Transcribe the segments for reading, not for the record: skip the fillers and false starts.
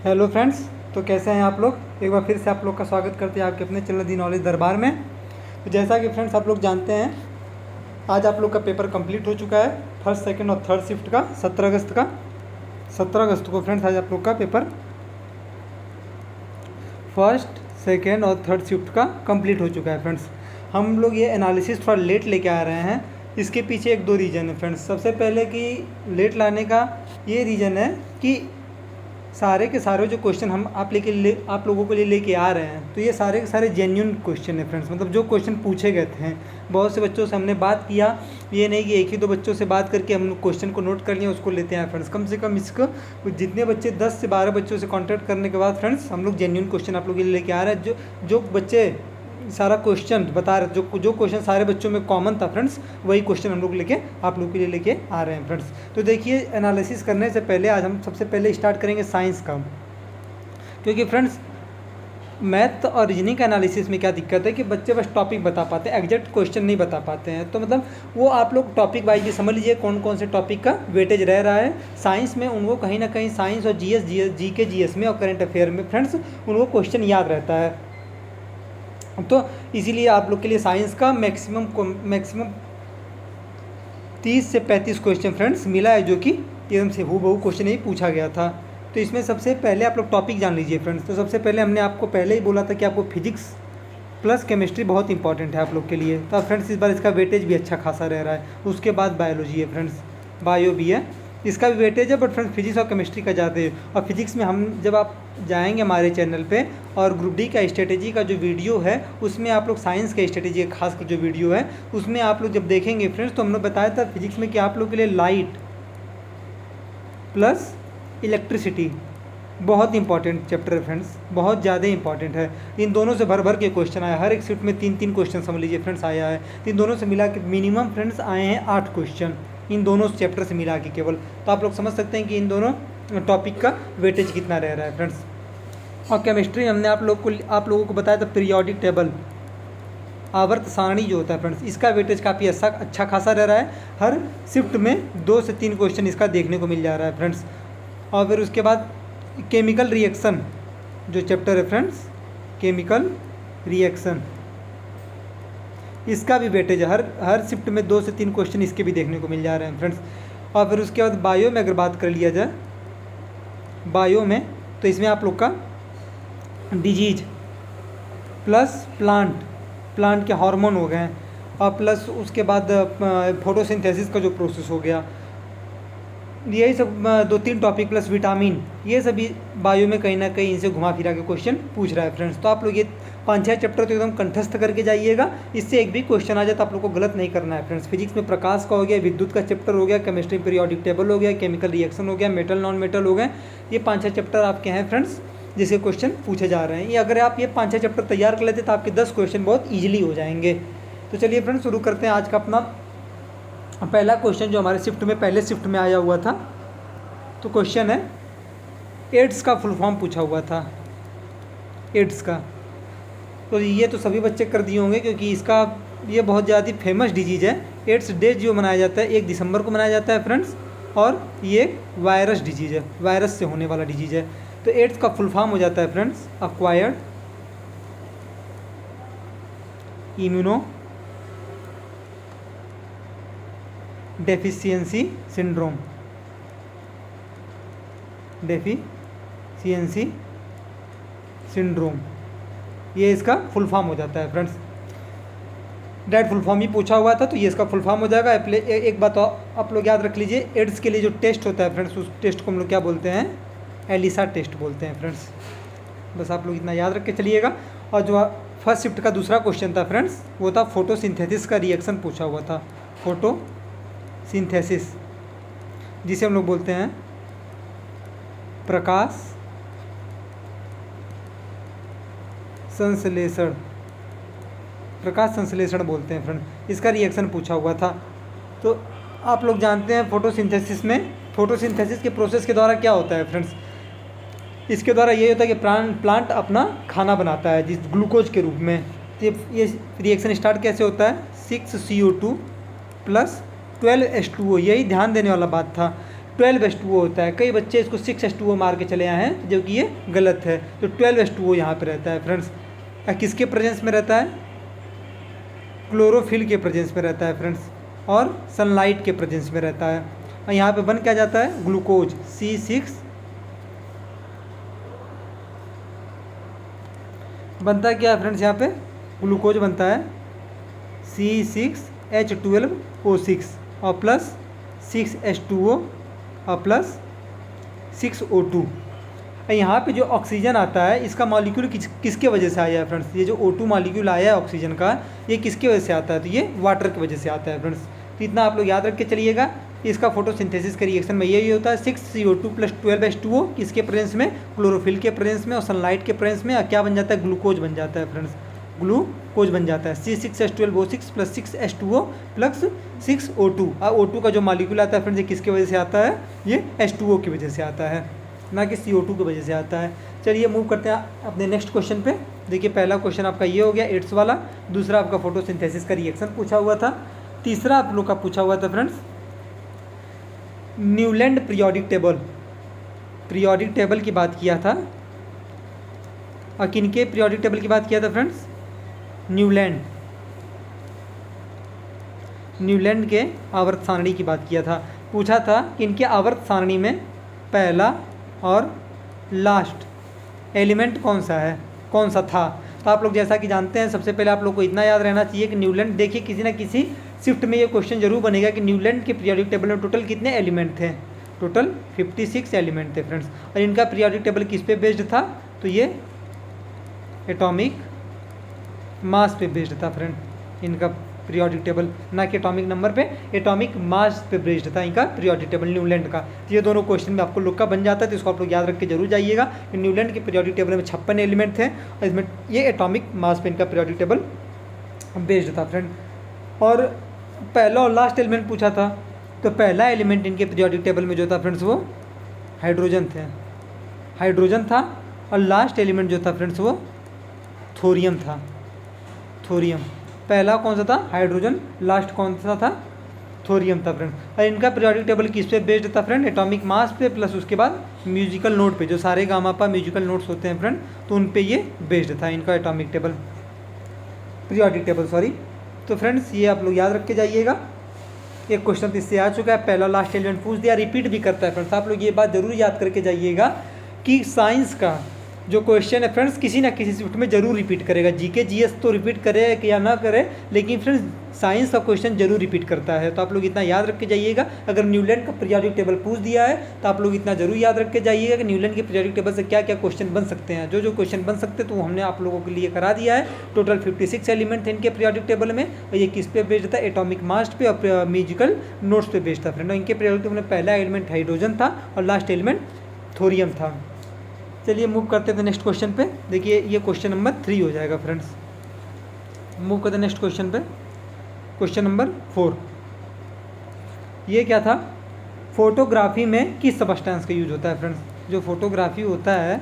Hello friends. तो कैसे हैं आप लोग। एक बार फिर से आप लोग का स्वागत करते हैं आपके अपने चैनल दी नॉलेज दरबार में। तो जैसा कि फ्रेंड्स आप लोग जानते हैं, आज आप लोग का पेपर कंप्लीट हो चुका है फर्स्ट सेकंड और थर्ड शिफ्ट का 17 अगस्त का। 17 अगस्त को फ्रेंड्स आज आप लोग का पेपर फर्स्ट सेकेंड और थर्ड शिफ्ट का कंप्लीट हो चुका है फ्रेंड्स। हम लोग ये एनालिसिस थोड़ा लेट लेके आ रहे हैं। इसके पीछे एक दो रीज़न है फ्रेंड्स। सबसे पहले कि लेट लाने का ये रीज़न है कि सारे के सारे जो क्वेश्चन हम आप लोगों के लिए लेके आ रहे हैं, तो ये सारे के सारे जेन्युइन क्वेश्चन है फ्रेंड्स। मतलब जो क्वेश्चन पूछे गए थे, बहुत से बच्चों से हमने बात किया, ये नहीं कि एक ही दो बच्चों से बात करके हम लोग क्वेश्चन को नोट कर लिया उसको लेते हैं फ्रेंड्स। कम से कम इसको जितने बच्चे 10 से 12 बच्चों से कॉन्टैक्ट करने के बाद फ्रेंड्स हम लोग जेन्युइन क्वेश्चन आप लोगों के लिए लेके आ रहे हैं। जो बच्चे सारा क्वेश्चन बता रहे, जो क्वेश्चन सारे बच्चों में कॉमन था फ्रेंड्स, वही क्वेश्चन हम लोग लेके आप लोग के लिए लेके आ रहे हैं फ्रेंड्स। तो देखिए, एनालिसिस करने से पहले आज हम सबसे पहले स्टार्ट करेंगे साइंस का, क्योंकि फ्रेंड्स मैथ और रीजनिंग का एनालिसिस में क्या दिक्कत है कि बच्चे बस टॉपिक बता पाते हैं, एग्जैक्ट क्वेश्चन नहीं बता पाते हैं। तो मतलब वो आप लोग टॉपिक वाइज भी समझ लीजिए कौन कौन से टॉपिक का वेटेज रह रहा है। साइंस में उनको कहीं ना कहीं साइंस और जीएस में और करंट अफेयर में फ्रेंड्स उनको क्वेश्चन याद रहता है। तो इसीलिए आप लोग के लिए साइंस का मैक्सिमम 30 से 35 क्वेश्चन फ्रेंड्स मिला है, जो कि एकदम से हूबहू क्वेश्चन ही पूछा गया था। तो इसमें सबसे पहले आप लोग टॉपिक जान लीजिए फ्रेंड्स। तो सबसे पहले हमने आपको पहले ही बोला था कि आपको फिजिक्स प्लस केमिस्ट्री बहुत इंपॉर्टेंट है आप लोग के लिए। तो फ्रेंड्स इस बार इसका वेटेज भी अच्छा खासा रह रहा है। उसके बाद बायोलॉजी है फ्रेंड्स, बायो भी है, इसका भी वेटेज है, बट फ्रेंड्स फिजिक्स और केमिस्ट्री का ज़्यादा है। और फिजिक्स में हम जब आप जाएंगे हमारे चैनल पे और ग्रुप डी का स्ट्रेटेजी का जो वीडियो है, उसमें आप लोग साइंस का स्ट्रेटेजी का खास कर जो वीडियो है उसमें आप लोग जब देखेंगे फ्रेंड्स, तो हमने बताया था फिजिक्स में कि आप लोग के लिए लाइट प्लस इलेक्ट्रिसिटी बहुत इंपॉर्टेंट चैप्टर है फ्रेंड्स, बहुत ज़्यादा इंपॉर्टेंट है। इन दोनों से भर भर के क्वेश्चन आया, हर एक शिफ्ट में 3-3 क्वेश्चन समझ लीजिए फ्रेंड्स आया है। तो इन दोनों से मिला के मिनिमम फ्रेंड्स आए हैं 8 क्वेश्चन इन दोनों चैप्टर से मिला के केवल। तो आप लोग समझ सकते हैं कि इन दोनों टॉपिक का वेटेज कितना रह रहा है फ्रेंड्स। और केमिस्ट्री हमने आप लोगों को बताया था पीरियोडिक टेबल, आवर्त सारणी जो होता है फ्रेंड्स, इसका वेटेज काफ़ी अच्छा खासा रह रहा है। हर शिफ्ट में 2 से 3 क्वेश्चन इसका देखने को मिल जा रहा है फ्रेंड्स। और फिर उसके बाद केमिकल रिएक्शन जो चैप्टर है फ्रेंड्स, केमिकल रिएक्शन, इसका भी वेटेज है। हर शिफ्ट में 2 से 3 क्वेश्चन इसके भी देखने को मिल जा रहे हैं फ्रेंड्स। और फिर उसके बाद बायो में अगर बात कर लिया जाए, बायो में तो इसमें आप लोग का डिजीज प्लस प्लांट के हार्मोन हो गए हैं, और प्लस उसके बाद फोटोसिंथेसिस का जो प्रोसेस हो गया, यही सब 2-3 टॉपिक प्लस विटामिन, ये सभी बायो में कहीं ना कहीं इनसे घुमा फिरा के क्वेश्चन पूछ रहा है फ्रेंड्स। तो आप लोग ये 5-6 चैप्टर तो एकदम कंठस्थ करके जाइएगा, इससे एक भी क्वेश्चन आ जाए तो आप लोग को गलत नहीं करना है फ्रेंड्स। फिजिक्स में प्रकाश का हो गया, विद्युत का चैप्टर हो गया, केमिस्ट्री पीरियोडिक टेबल हो गया, केमिकल रिएक्शन हो गया, मेटल नॉन मेटल हो गए, ये 5-6 चैप्टर आपके हैं फ्रेंड्स जिसके क्वेश्चन पूछे जा रहे हैं। ये अगर आप ये 5-6 चैप्टर तैयार कर लेते तो आपके 10 क्वेश्चन बहुत ईजिली हो जाएंगे। तो चलिए फ्रेंड्स शुरू करते हैं आज का अपना पहला क्वेश्चन जो हमारे शिफ्ट में पहले शिफ्ट में आया हुआ था। तो क्वेश्चन है एड्स का फुल फॉर्म पूछा हुआ था, एड्स का। तो ये तो सभी बच्चे कर दिए होंगे क्योंकि इसका ये बहुत ज़्यादा फेमस डिजीज़ है। एड्स डे जो मनाया जाता है 1 दिसंबर को मनाया जाता है फ्रेंड्स, और ये वायरस डिजीज़ है, वायरस से होने वाला डिजीज़ है। तो एड्स का फुल फॉर्म हो जाता है friends acquired immuno deficiency syndrome, deficiency syndrome, ये इसका फुल फॉर्म हो जाता है फ्रेंड्स। डायरेक्ट फुल फॉर्म ही पूछा हुआ था तो ये इसका फुल फॉर्म हो जाएगा। एक बात आप लोग याद रख लीजिए, एड्स के लिए जो टेस्ट होता है फ्रेंड्स, उस टेस्ट को हम लोग क्या बोलते हैं, एलिसा टेस्ट बोलते हैं फ्रेंड्स। बस आप लोग इतना याद रख के चलिएगा। और जो फर्स्ट शिफ्ट का दूसरा क्वेश्चन था फ्रेंड्स, वो था फोटोसिंथेसिस का रिएक्शन पूछा हुआ था। फोटोसिंथेसिस जिसे हम लोग बोलते हैं प्रकाश संश्लेषण, प्रकाश संश्लेषण बोलते हैं फ्रेंड, इसका रिएक्शन पूछा हुआ था। तो आप लोग जानते हैं फोटोसिंथेसिस में, फोटोसिंथेसिस के प्रोसेस के द्वारा क्या होता है फ्रेंड्स, इसके द्वारा ये होता है कि प्लांट अपना खाना बनाता है जिस ग्लूकोज के रूप में। तो ये रिएक्शन स्टार्ट कैसे होता है, 6CO2 + 12H2O, यही ध्यान देने वाला बात था 12H2O होता है। कई बच्चे इसको 6H2O मार के चले आए हैं, जो कि ये गलत है। तो 12H2O यहाँ पे रहता है फ्रेंड्स। किसके प्रेजेंस में रहता है? क्लोरोफिल के प्रेजेंस में रहता है फ्रेंड्स, और सनलाइट के प्रेजेंस में रहता है। और यहाँ पे बन क्या जाता है? ग्लूकोज C6 बनता है। क्या है फ्रेंड्स? यहाँ पे ग्लूकोज बनता है C6H12O6 और प्लस 6H2O और प्लस 6O2। यहाँ पे जो ऑक्सीजन आता है, इसका मॉलिक्यूल किसके वजह से आया है फ्रेंड्स? ये जो O2 मॉलिक्यूल आया है ऑक्सीजन का, ये किसकी वजह से आता है? तो ये वाटर की वजह से आता है फ्रेंड्स। तो इतना आप लोग याद रख के चलिएगा। इसका फोटोसिंथेसिस का रिएक्शन में यही होता है 6CO2 + 12H2O किसके प्रेजेंस में? क्लोरोफिल के प्रेजेंस में और सनलाइट के प्रेजेंस में। और क्या बन जाता है? ग्लूकोज बन जाता है फ्रेंड्स, ग्लूकोज बन जाता है C6H12O6 + 6H2O + 6O2। और O2 का जो मॉलिक्यूल आता है फ्रेंड्स, ये किसके वजह से आता है? ये H2O की वजह से आता है, ना कि CO2 की वजह से आता है। चलिए मूव करते हैं अपने नेक्स्ट क्वेश्चन पे। देखिए पहला क्वेश्चन आपका ये हो गया 8th वाला। दूसरा आपका फोटोसिंथेसिस का रिएक्शन पूछा हुआ था। तीसरा आप लोग का पूछा हुआ था फ्रेंड्स न्यूलैंड पीरियोडिक टेबल की बात किया था। और किनके पीरियोडिक टेबल की बात किया था फ्रेंड्स? न्यूलैंड के आवर्त सारणी की बात किया था। पूछा था कि इनके आवर्त सारणी में पहला और लास्ट एलिमेंट कौन सा था। तो आप लोग जैसा कि जानते हैं, सबसे पहले आप लोग को इतना याद रहना चाहिए कि न्यूलैंड, देखिए किसी ना किसी शिफ्ट में ये क्वेश्चन जरूर बनेगा कि न्यूलैंड के पीरियोडिक टेबल में टोटल कितने एलिमेंट थे? टोटल 56 एलिमेंट थे फ्रेंड्स। और इनका पीरियोडिक टेबल किस पे बेस्ड था? तो ये एटॉमिक मास पे बेस्ड था फ्रेंड। इनका पीरियोडिक टेबल ना कि एटॉमिक नंबर पे, एटॉमिक मास पे बेस्ड था इनका पीरियोडिक टेबल न्यूलैंड का। तो ये दोनों क्वेश्चन में आपको लोग का बन जाता है, तो इसको आप लोग याद रख के जरूर जाइएगा कि न्यूलैंड के पीरियोडिक टेबल में 56 एलिमेंट थे और इसमें ये एटॉमिक मास पे इनका पीरियोडिक टेबल बेस्ड था फ्रेंड। और पहला और लास्ट एलिमेंट पूछा था, तो पहला एलिमेंट इनके पीरियोडिक टेबल में जो था फ्रेंड्स वो हाइड्रोजन था। और लास्ट एलिमेंट जो था फ्रेंड्स वो थोरियम था। पहला कौन सा था? हाइड्रोजन। लास्ट कौन सा था? थोरियम था फ्रेंड। और इनका पीरियोडिक टेबल किस पे बेस्ड था फ्रेंड? एटॉमिक मास पे प्लस उसके बाद म्यूजिकल नोट पे, जो सारे गामा पा म्यूजिकल नोट्स होते हैं फ्रेंड, तो उन पे ये बेस्ड था इनका atomic table, periodic table sorry. तो फ्रेंड्स ये आप लोग याद रख के जाइएगा। एक क्वेश्चन तो इससे आ चुका है, पहला लास्ट एलिमेंट पूछ दिया, रिपीट भी करता है फ्रेंड्स। आप लोग ये बात जरूर याद करके जाइएगा कि साइंस का जो क्वेश्चन है फ्रेंड्स किसी ना किसी शिफ्ट में जरूर रिपीट करेगा। जीके जीएस तो रिपीट करे या ना करे, लेकिन फ्रेंड्स साइंस का क्वेश्चन जरूर रिपीट करता है। तो आप लोग इतना याद रख के जाइएगा। अगर न्यूलैंड का पीरियोडिक टेबल पूछ दिया है तो आप लोग इतना जरूर याद रख के जाइएगा कि न्यूलैंड के पीरियोडिक टेबल से क्या क्या क्वेश्चन बन सकते हैं। जो क्वेश्चन बन सकते हैं तो हमने आप लोगों के लिए करा दिया है। टोटल 56 एलिमेंट थे इनके पीरियोडिक टेबल में, और ये किस पे बेस्ड था? एटॉमिक मास पे और म्यूजिकल नोट्स पे बेस्ड था फ्रेंड। इनके पीरियोडिक टेबल में पहला एलिमेंट हाइड्रोजन था और लास्ट एलिमेंट थोरियम था। चलिए मूव करते थे नेक्स्ट क्वेश्चन पे। देखिए ये क्वेश्चन नंबर 3 हो जाएगा फ्रेंड्स। मूव करते नेक्स्ट क्वेश्चन पे। क्वेश्चन नंबर 4 ये क्या था? फोटोग्राफी में किस सब्सटेंस का यूज होता है फ्रेंड्स? जो फोटोग्राफी होता है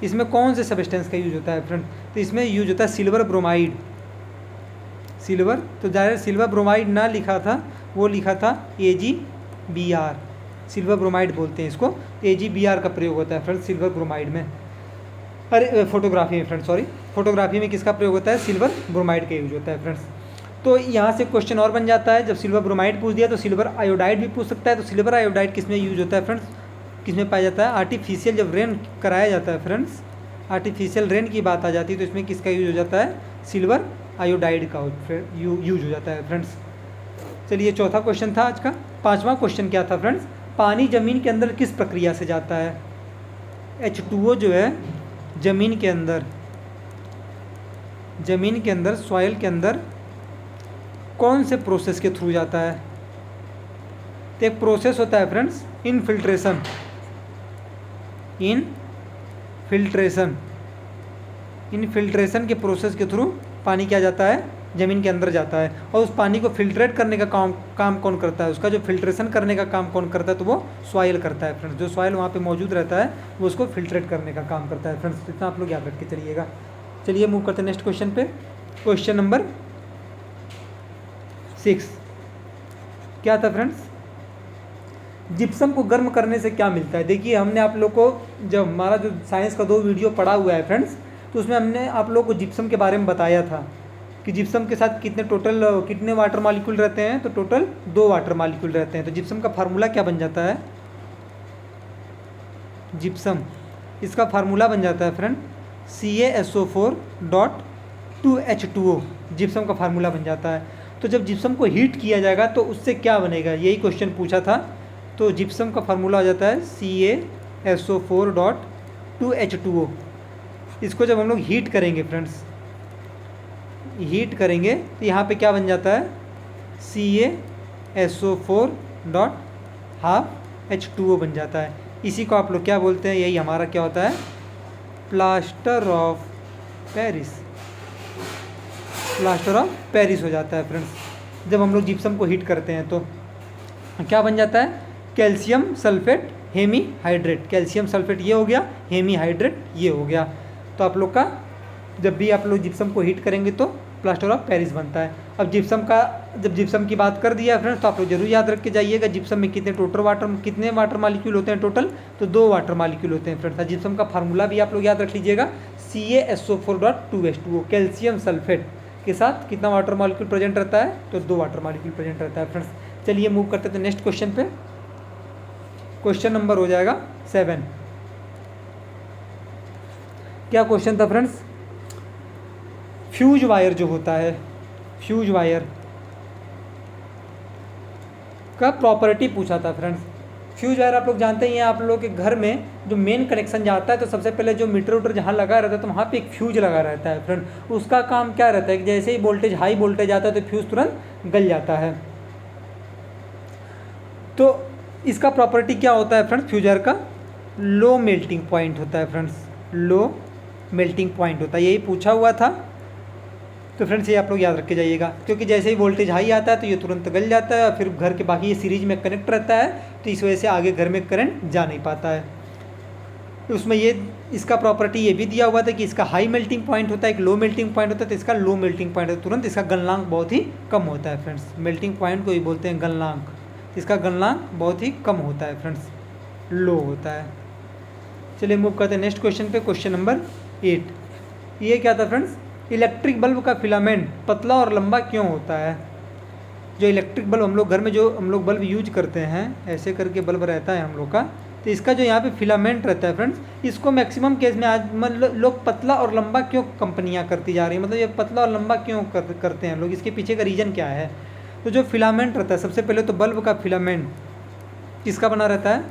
इसमें कौन से सब्सटेंस का यूज होता है फ्रेंड? तो इसमें यूज होता है सिल्वर ब्रोमाइड। सिल्वर, तो ज़ाहिर सिल्वर ब्रोमाइड ना लिखा था, वो लिखा था AgBr। सिल्वर ब्रोमाइड बोलते हैं इसको। AgBr का प्रयोग होता है फ्रेंड्स सिल्वर ब्रोमाइड में, अरे फोटोग्राफी में फ्रेंड्स सॉरी, फोटोग्राफी में किसका प्रयोग होता है? सिल्वर ब्रोमाइड का यूज होता है फ्रेंड्स। तो यहाँ से क्वेश्चन और बन जाता है, जब सिल्वर ब्रोमाइड पूछ दिया तो सिल्वर आयोडाइड भी पूछ सकता है। तो सिल्वर आयोडाइड किस में यूज होता है फ्रेंड्स? किस में पाया जाता है? आर्टिफिशियल जब रेन कराया जाता है फ्रेंड्स, आर्टिफिशियल रेन की बात आ जाती है तो इसमें किसका यूज हो जाता है? सिल्वर आयोडाइड का यूज हो जाता है फ्रेंड्स। चलिए चौथा क्वेश्चन था आज का। पाँचवा क्वेश्चन क्या था फ्रेंड्स? पानी ज़मीन के अंदर किस प्रक्रिया से जाता है? H2O जो है ज़मीन के अंदर सॉइल के अंदर कौन से प्रोसेस के थ्रू जाता है? तो एक प्रोसेस होता है फ्रेंड्स इनफिल्ट्रेशन के प्रोसेस के थ्रू पानी क्या जाता है? ज़मीन के अंदर जाता है। और उस पानी को फिल्ट्रेट करने का काम कौन करता है? उसका जो फिल्ट्रेशन करने का काम कौन करता है? तो वो सॉइल करता है फ्रेंड्स। जो सॉइल वहाँ पे मौजूद रहता है वो उसको फिल्ट्रेट करने का काम करता है फ्रेंड्स। इतना आप लोग याद रख के चलिएगा। चलिए मूव करते हैं नेक्स्ट क्वेश्चन पे। क्वेश्चन नंबर 6 क्या था फ्रेंड्स, जिप्सम को गर्म करने से क्या मिलता है। देखिए हमने आप लोग को जब हमारा जो साइंस का 2 वीडियो पढ़ा हुआ है फ्रेंड्स, तो उसमें हमने आप लोग को जिप्सम के बारे में बताया था कि जिप्सम के साथ कितने वाटर मॉलिक्यूल रहते हैं, तो टोटल 2 वाटर मॉलिक्यूल रहते हैं। तो जिप्सम का फार्मूला क्या बन जाता है, जिप्सम इसका फार्मूला बन जाता है फ्रेंड CaSO4.2H2O, जिप्सम का फार्मूला बन जाता है। तो जब जिप्सम को हीट किया जाएगा तो उससे क्या बनेगा, यही क्वेश्चन पूछा था। तो जिप्सम का फार्मूला हो जाता है CaSO4.2H2O। इसको जब हम लोग हीट करेंगे फ्रेंड्स, हीट करेंगे तो यहाँ पे क्या बन जाता है, CaSO4.12H2O बन जाता है। इसी को आप लोग क्या बोलते हैं, यही हमारा क्या होता है, plaster of Paris, plaster of Paris हो जाता है फ्रेंड्स। जब हम लोग जिप्सम को हीट करते हैं तो क्या बन जाता है, calcium sulphate hemihydrate, calcium sulphate ये हो गया, हेमी हाइड्रेट ये हो गया। तो आप लोग का जब भी आप लोग जिप्सम को हीट करेंगे तो प्लास्टर ऑफ पेरिस बनता है। अब जब जिप्सम की बात कर दिया फ्रेंड्स, तो आप लोग जरूर याद रख के जाइएगा जिप्सम में कितने वाटर मॉलिक्यूल होते हैं टोटल, तो 2 वाटर मॉलिक्यूल होते हैं फ्रेंड्स। जिप्सम का फार्मूला भी आप लोग याद रख लीजिएगा, CaSO4.2H2O, कैल्शियम सल्फेट के साथ कितना वाटर मॉलिक्यूल प्रेजेंट रहता है, तो 2 वाटर मॉलिक्यूल प्रेजेंट रहता है फ्रेंड्स। चलिए मूव करते थे नेक्स्ट क्वेश्चन पे। क्वेश्चन नंबर हो जाएगा 7। क्या क्वेश्चन था फ्रेंड्स, फ्यूज वायर जो होता है, फ्यूज वायर का प्रॉपर्टी पूछा था फ्रेंड्स। फ्यूज वायर आप लोग जानते ही हैं, आप लोग के घर में जो मेन कनेक्शन जाता है तो सबसे पहले जो मीटर जहाँ लगा रहता है तो वहाँ पे एक फ्यूज लगा रहता है फ्रेंड। उसका काम क्या रहता है कि जैसे ही हाई वोल्टेज आता है तो फ्यूज तुरंत गल जाता है। तो इसका प्रॉपर्टी क्या होता है फ्रेंड्स, फ्यूज वायर का लो मेल्टिंग पॉइंट होता है फ्रेंड्स, लो मेल्टिंग पॉइंट होता है, यही पूछा हुआ था। तो फ्रेंड्स ये आप लोग याद रख के जाइएगा, क्योंकि जैसे ही वोल्टेज हाई आता है तो ये तुरंत गल जाता है, फिर घर के बाकी ये सीरीज में कनेक्ट रहता है, तो इस वजह से आगे घर में करंट जा नहीं पाता है। तो उसमें इसका प्रॉपर्टी ये भी दिया हुआ था कि इसका हाई मेल्टिंग पॉइंट होता है, एक लो मेल्टिंग पॉइंट होता है, तो इसका लो मेल्टिंग पॉइंट होता है, तुरंत इसका गलनांक बहुत ही कम होता है फ्रेंड्स। मेल्टिंग पॉइंट को ही बोलते हैं गलनांक, इसका गलनांक बहुत ही कम होता है फ्रेंड्स, लो होता है। चलिए मूव करते हैं नेक्स्ट क्वेश्चन पे, क्वेश्चन नंबर 8। ये क्या था फ्रेंड्स, इलेक्ट्रिक बल्ब का फिलामेंट पतला और लंबा क्यों होता है। जो इलेक्ट्रिक बल्ब हम लोग घर में जो हम लोग बल्ब यूज करते हैं, ऐसे करके बल्ब रहता है हम लोग का, तो इसका जो यहाँ पे फिलामेंट रहता है फ्रेंड्स, इसको मैक्सिमम केस में आज मतलब लोग पतला और लंबा क्यों कंपनियाँ करती जा रही हैं, मतलब ये पतला और लंबा क्यों करते हैं लोग, इसके पीछे का रीज़न क्या है। तो जो फिलामेंट रहता है, सबसे पहले तो बल्ब का फिलामेंट किसका बना रहता है,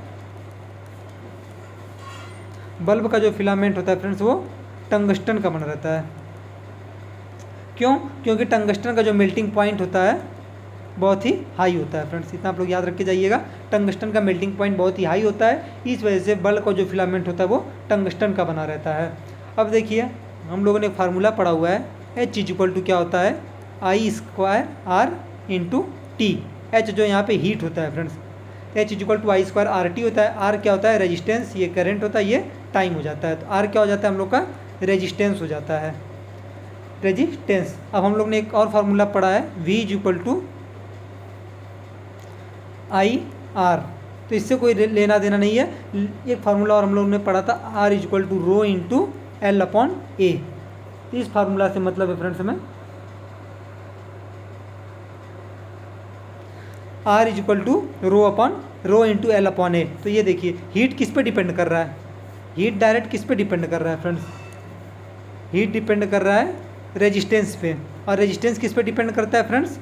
बल्ब का जो फिलामेंट होता है फ्रेंड्स वो टंगस्टन का बना रहता है। क्यों, क्योंकि टंगस्टन का जो मेल्टिंग पॉइंट होता है बहुत ही हाई होता है फ्रेंड्स, इतना आप लोग याद रख के जाइएगा, टंगस्टन का मेल्टिंग पॉइंट बहुत ही हाई होता है, इस वजह से बल्ब का जो फिलामेंट होता है वो टंगस्टन का बना रहता है। अब देखिए हम लोगों ने एक फार्मूला पढ़ा हुआ है, H क्या होता है, I²R/T। H जो यहाँ पे हीट होता है फ्रेंड्स, H=I²RT होता है। R क्या होता है, रेजिस्टेंस, ये करंट होता है, ये टाइम हो जाता है। तो R क्या हो जाता है हम लोग का, रेजिस्टेंस हो जाता है, रेजिस्टेंस। अब हम लोग ने एक और फार्मूला पढ़ा है, V=IR, तो इससे कोई लेना देना नहीं है। एक फार्मूला और हम लोग ने पढ़ा था, R=ρ×L/A। इस फार्मूला से मतलब है फ्रेंड्स हमें R=ρ/L/A। तो ये देखिए हीट किस पे डिपेंड कर रहा है, हीट डायरेक्ट किस पे डिपेंड कर रहा है फ्रेंड्स, हीट डिपेंड कर रहा है रेजिस्टेंस पे, और रेजिस्टेंस किस पे डिपेंड करता है फ्रेंड्स,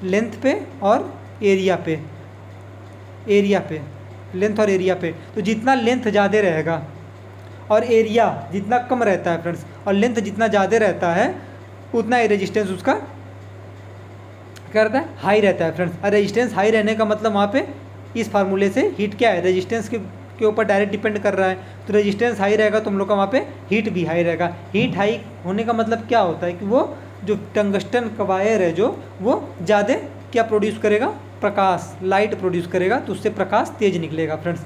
लेंथ पे और एरिया पे, लेंथ और एरिया पे। तो जितना लेंथ ज़्यादा रहेगा और एरिया जितना कम रहता है फ्रेंड्स, और लेंथ जितना ज़्यादा रहता है उतना रेजिस्टेंस उसका क्या रहता है, हाई रहता है फ्रेंड्स। और रेजिस्टेंस हाई रहने का मतलब वहाँ पे इस फार्मूले से हीट क्या है, रेजिस्टेंस के ऊपर डायरेक्ट डिपेंड कर रहा है। तो रेजिस्टेंस हाई रहेगा तो हम लोग का वहाँ पे हीट भी हाई रहेगा। हीट हाई होने का मतलब क्या होता है कि वो जो टंगस्टन का वायर है जो वो ज़्यादा क्या प्रोड्यूस करेगा, प्रकाश, लाइट प्रोड्यूस करेगा, तो उससे प्रकाश तेज निकलेगा फ्रेंड्स।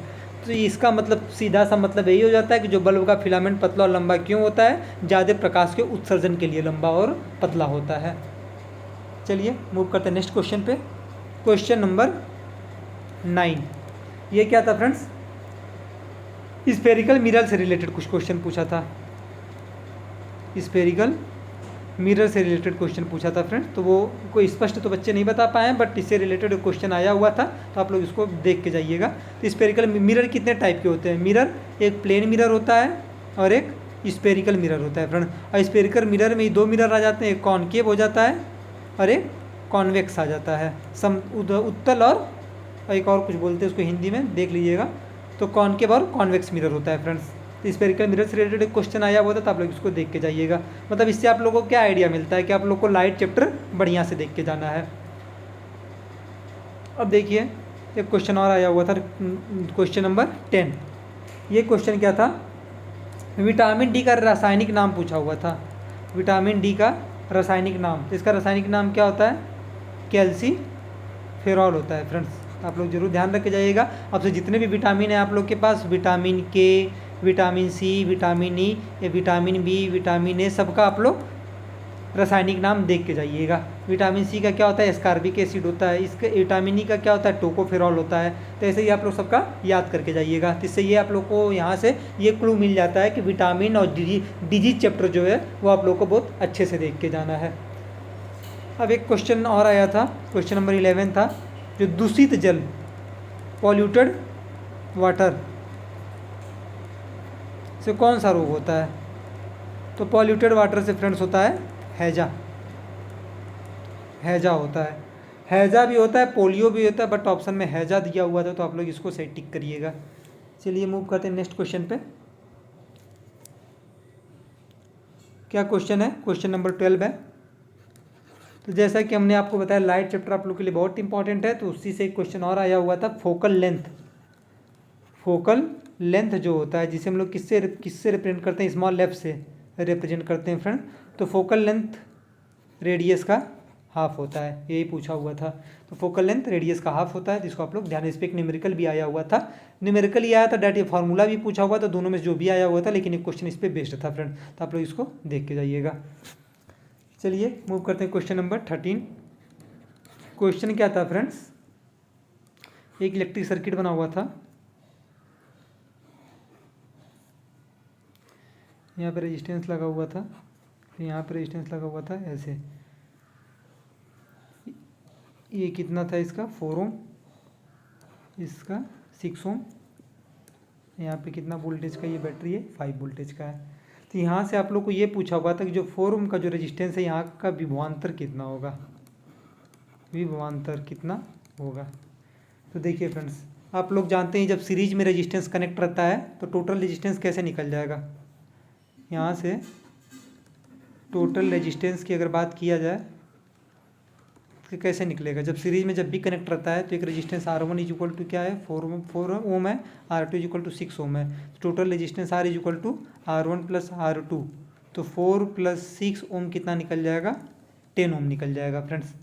तो इसका मतलब सीधा सा मतलब यही हो जाता है कि जो बल्ब का फिलामेंट पतला और लंबा क्यों होता है, ज़्यादा प्रकाश के उत्सर्जन के लिए लंबा और पतला होता है। चलिए मूव करते हैं नेक्स्ट क्वेश्चन पे, क्वेश्चन नंबर 9, ये क्या था फ्रेंड्स, स्फेरिकल मिरर से रिलेटेड कुछ क्वेश्चन पूछा था, स्फेरिकल मिरर से रिलेटेड क्वेश्चन पूछा था फ्रेंड्स। तो वो कोई स्पष्ट तो बच्चे नहीं बता पाए हैं, बट इससे रिलेटेड क्वेश्चन आया हुआ था, तो आप लोग इसको देख के जाइएगा। तो स्फेरिकल मिरर कितने टाइप के होते हैं, मिरर एक प्लेन मिरर होता है और एक स्फेरिकल मिरर होता है फ्रेंड। और स्फेरिकल मिरर में 2 मिरर आ जाते हैं, एक कॉनकेव हो जाता है और एक कॉन्वेक्स आ जाता है, उत्तल और एक और कुछ बोलते हैं उसको हिंदी में, देख लीजिएगा। तो कॉनकेव और कॉन्वेक्स मिरर होता है फ्रेंड्स। तो स्फेरिकल मिरर से रिलेटेड क्वेश्चन आया हुआ था, तो आप लोग इसको देख के जाइएगा। मतलब इससे आप लोगों को क्या आइडिया मिलता है कि आप लोग को लाइट चैप्टर बढ़िया से देख के जाना है। अब देखिए एक क्वेश्चन और आया हुआ था, क्वेश्चन नंबर 10। ये क्वेश्चन क्या था, विटामिन डी का रासायनिक नाम पूछा हुआ था। विटामिन डी का रासायनिक नाम, तो इसका रासायनिक नाम क्या होता है, कैल्सीफेरॉल होता है फ्रेंड्स। आप लोग जरूर ध्यान रख के जाइएगा। आपसे जितने भी विटामिन है आप लोग के पास, vitamin K, vitamin C, vitamin E, vitamin B, vitamin A, सबका आप लोग रासायनिक नाम देख के जाइएगा। विटामिन सी का क्या होता है, एस्कॉर्बिक एसिड होता है। इसका विटामिन ई का क्या होता है, टोकोफेरॉल होता है। तो ऐसे ही आप लोग सबका याद करके जाइएगा। तो इससे ये आप लोग को यहाँ से ये क्लू मिल जाता है कि विटामिन और डिजीज चैप्टर जो है वो आप लोग को बहुत अच्छे से देख के जाना है। अब एक क्वेश्चन और आया था, क्वेश्चन नंबर 11 था, जो दूषित जल, पॉल्यूटेड वाटर से कौन सा रोग होता है। तो पॉल्यूटेड वाटर से फ्रेंड्स होता है हैजा, हैजा होता है। हैजा भी होता है, पोलियो भी होता है, बट ऑप्शन में हैजा दिया हुआ था, तो आप लोग इसको सही टिक करिएगा। चलिए मूव करते हैं नेक्स्ट क्वेश्चन पे। क्या क्वेश्चन है, क्वेश्चन नंबर 12 है। तो जैसा कि हमने आपको बताया लाइट चैप्टर आप लोग के लिए बहुत इंपॉर्टेंट है, तो उसी से एक क्वेश्चन और आया हुआ था, फोकल लेंथ। फोकल लेंथ जो होता है, जिसे हम लोग किससे रिप्रेजेंट करते हैं, स्मॉल लेफ्ट से रिप्रेजेंट करते हैं फ्रेंड। तो फोकल लेंथ रेडियस का हाफ होता है, यही पूछा हुआ था। तो फोकल लेंथ रेडियस का हाफ होता है, जिसको आप लोग ध्यान, इस पर एक न्यूमेरिकल भी आया हुआ था, न्यूमेरिकल ही आया था, डायरेक्ट ये फार्मूला भी पूछा हुआ था, दोनों में जो भी आया हुआ था, लेकिन एक क्वेश्चन इस पर बेस्ड था फ्रेंड। तो आप लोग इसको देख के जाइएगा। चलिए मूव करते हैं क्वेश्चन नंबर 13। क्वेश्चन क्या था फ्रेंड्स, एक इलेक्ट्रिक सर्किट बना हुआ था, यहाँ पे रेजिस्टेंस लगा हुआ था, यहाँ पे रेजिस्टेंस लगा हुआ था ऐसे। ये कितना था इसका 4 ओम, इसका 6 ओम। यहाँ पे कितना वोल्टेज का ये बैटरी है, 5 वोल्टेज का है। तो यहाँ से आप लोग को ये पूछा हुआ था कि जो 4 ओम का जो रेजिस्टेंस है, यहाँ का विभवांतर कितना होगा, विभवांतर कितना होगा। तो देखिए फ्रेंड्स, आप लोग जानते हैं जब सीरीज में रेजिस्टेंस कनेक्ट रहता है तो टोटल रेजिस्टेंस कैसे निकल जाएगा। यहाँ से टोटल रेजिस्टेंस की अगर बात किया जाए तो कैसे निकलेगा, जब सीरीज में जब भी कनेक्ट रहता है तो एक resistance R1 is equal to क्या है, 4 ओम है, R2 is equal to 6 ohm है। Total resistance R is equal to R1 plus R2, तो 4 प्लस 6 ओम कितना निकल जाएगा, 10 ओम निकल जाएगा फ्रेंड्स।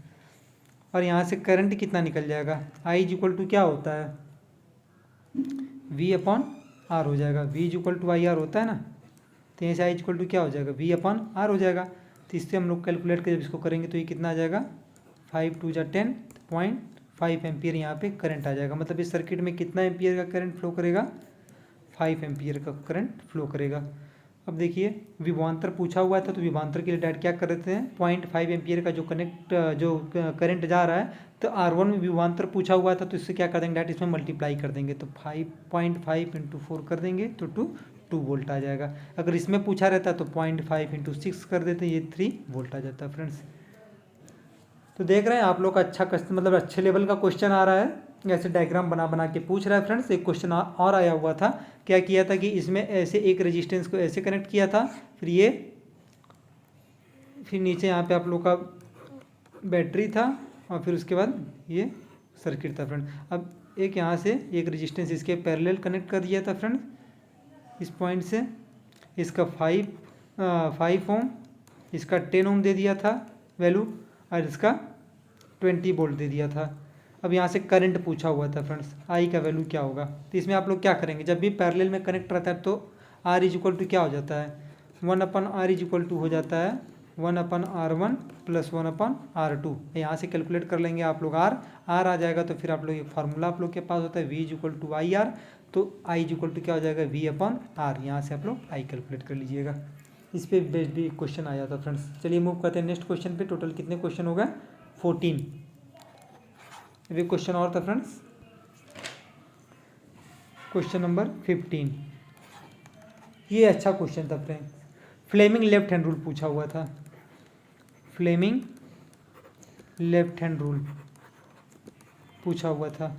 और यहाँ से करंट कितना निकल जाएगा, I इज इक्वल टू क्या होता है, V अपॉन R हो जाएगा। V is equal to IR होता है ना, तो यहाँ से I इज इक्वल टू क्या हो जाएगा, V अपॉन R हो जाएगा। तो इससे हम लोग कैलकुलेट कर जब इसको करेंगे तो ये कितना आ जाएगा, 5 2 जा 10, 0.5 एम्पियर यहाँ पे करंट आ जाएगा। मतलब इस सर्किट में कितना एम्पियर का करंट फ्लो करेगा, 5 एम्पियर का करंट फ्लो करेगा। अब देखिए विभवांतर पूछा हुआ था, तो विभवांतर के लिए डायरेक्ट क्या कर देते हैं, 0.5 एम्पियर का जो करंट जा रहा है, तो R1 में विभवांतर पूछा हुआ था, तो इससे क्या कर देंगे, डायरेक्ट इसमें मल्टीप्लाई कर देंगे, तो 5.5 इंटू 4 कर देंगे तो 2 वोल्ट आ जाएगा। अगर इसमें पूछा रहता तो 0.5 इंटू 6 कर देते, ये 3 वोल्ट आ जाता फ्रेंड्स। तो देख रहे हैं आप लोग का अच्छा मतलब अच्छे लेवल का क्वेश्चन आ रहा है, ऐसे डायग्राम बना बना के पूछ रहा है फ्रेंड्स। एक क्वेश्चन और आया हुआ था, क्या किया था कि इसमें ऐसे एक रेजिस्टेंस को ऐसे कनेक्ट किया था, फिर नीचे यहाँ पे आप लोग का बैटरी था, और फिर उसके बाद ये सर्किट था फ्रेंड। अब एक यहाँ से एक रेजिस्टेंस इसके पैरेलल कनेक्ट कर दिया था फ्रेंड, इस पॉइंट से, इसका 5 ओम, इसका 10 ओम दे दिया था वैल्यू, और इसका 20 वोल्ट दे दिया था। अब यहाँ से करंट पूछा हुआ था फ्रेंड्स, आई का वैल्यू क्या होगा। तो इसमें आप लोग क्या करेंगे, जब भी पैरेलल में कनेक्ट रहता है तो R इज इक्वल टू क्या हो जाता है, 1/R इज इक्वल टू हो जाता है 1/R1 प्लस 1/R2। यहाँ से कैलकुलेट कर लेंगे आप लोग आर आ जाएगा तो फिर आप लोग एक फार्मूला आप लोग के पास होता है V=IR, तो I क्या हो जाएगा V/R। यहाँ से आप लोग I कैलकुलेट कर लीजिएगा। इस पर बेस्ड भी क्वेश्चन आ जाता है फ्रेंड्स। चलिए मूव करते हैं नेक्स्ट क्वेश्चन पे। टोटल कितने क्वेश्चन हो गए? 14। अभी क्वेश्चन और था फ्रेंड्स, क्वेश्चन नंबर 15। ये अच्छा क्वेश्चन था friends. Fleming left hand rule पूछा हुआ था। फ्लेमिंग लेफ्ट हैंड रूल पूछा हुआ था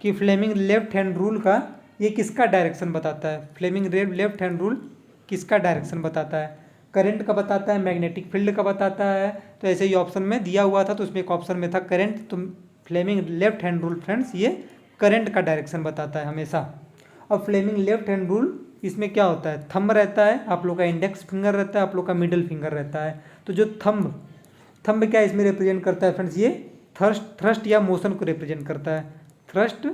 कि फ्लेमिंग लेफ्ट हैंड रूल का ये किसका डायरेक्शन बताता है? फ्लेमिंग लेफ्ट हैंड रूल किसका डायरेक्शन बताता है? करंट का बताता है, मैग्नेटिक फील्ड का बताता है। तो ऐसे ही ऑप्शन में दिया हुआ था, तो उसमें एक ऑप्शन में था करंट। तो Fleming left hand rule friends ये करंट का डायरेक्शन बताता है हमेशा। और फ्लेमिंग लेफ्ट हैंड रूल इसमें क्या होता है? थंब रहता है, आप लोग का इंडेक्स फिंगर रहता है, आप लोग का मिडिल फिंगर रहता है। तो जो थंब क्या इसमें रिप्रेजेंट करता है फ्रेंड्स? ये थ्रस्ट या मोशन को रिप्रेजेंट करता है, थ्रस्ट